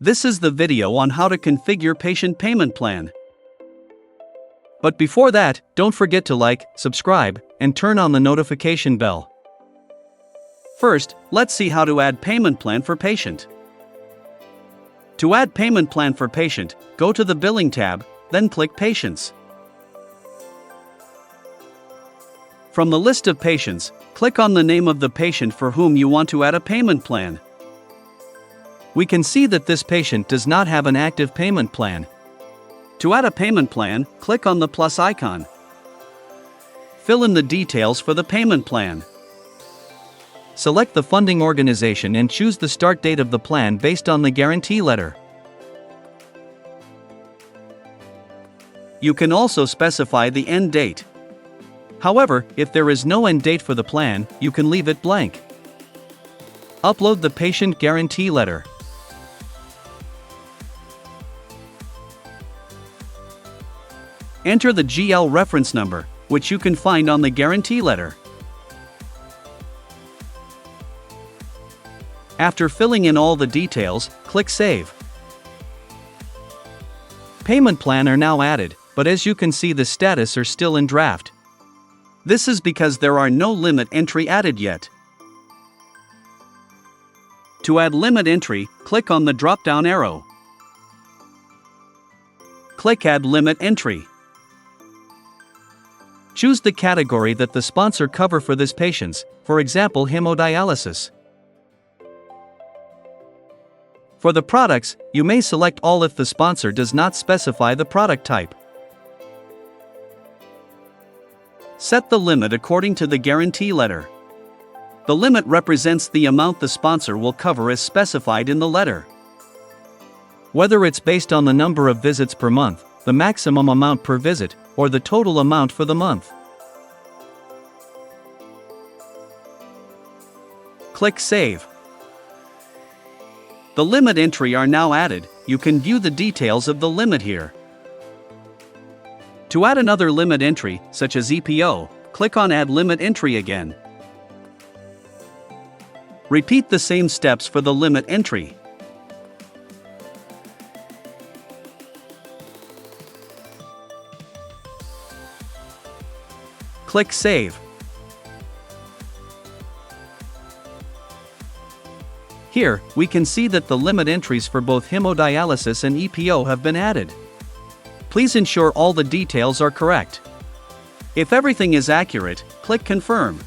This is the video on how to configure patient payment plan. But before that, don't forget to like, subscribe, and turn on the notification bell. First, let's see how to add payment plan for patient. To add payment plan for patient, go to the Billing tab, then click Patients. From the list of patients, click on the name of the patient for whom you want to add a payment plan. We can see that this patient does not have an active payment plan. To add a payment plan, click on the plus icon. Fill in the details for the payment plan. Select the funding organization and choose the start date of the plan based on the guarantee letter. You can also specify the end date. However, if there is no end date for the plan, you can leave it blank. Upload the patient guarantee letter. Enter the GL reference number, which you can find on the guarantee letter. After filling in all the details, click Save. Payment plan are now added, but as you can see the status are still in draft. This is because there are no limit entry added yet. To add limit entry, click on the drop-down arrow. Click Add Limit Entry. Choose the category that the sponsor cover for this patients, for example hemodialysis. For the products, you may select all if the sponsor does not specify the product type. Set the limit according to the guarantee letter. The limit represents the amount the sponsor will cover as specified in the letter. Whether it's based on the number of visits per month, the maximum amount per visit, or the total amount for the month. Click Save. The limit entry are now added. You can view the details of the limit here. To add another limit entry, such as EPO, click on Add Limit Entry again. Repeat the same steps for the limit entry. Click Save. Here, we can see that the limit entries for both hemodialysis and EPO have been added. Please ensure all the details are correct. If everything is accurate, click Confirm.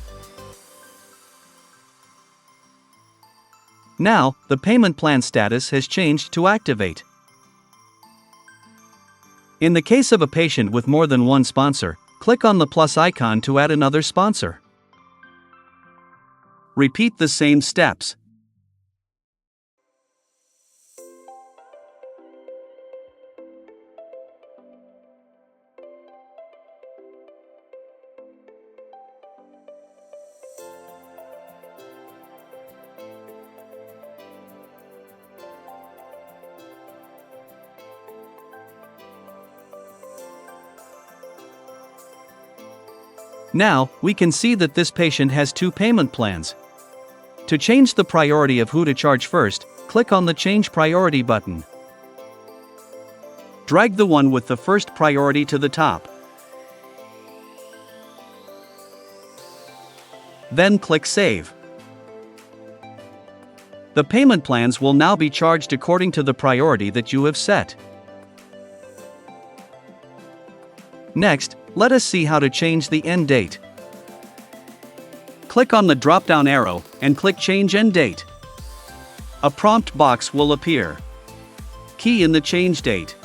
Now, the payment plan status has changed to Activate. In the case of a patient with more than one sponsor, click on the plus icon to add another sponsor. Repeat the same steps. Now, we can see that this patient has two payment plans. To change the priority of who to charge first, click on the Change Priority button. Drag the one with the first priority to the top. Then click Save. The payment plans will now be charged according to the priority that you have set. Next, let us see how to change the end date. Click on the drop-down arrow and click Change End Date. A prompt box will appear. Key in the change date.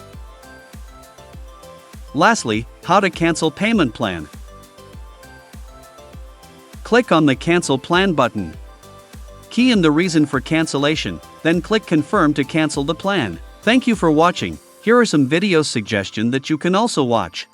Lastly, how to cancel payment plan. Click on the Cancel Plan button. Key in the reason for cancellation, then click Confirm to cancel the plan. Thank you for watching. Here are some video suggestions that you can also watch.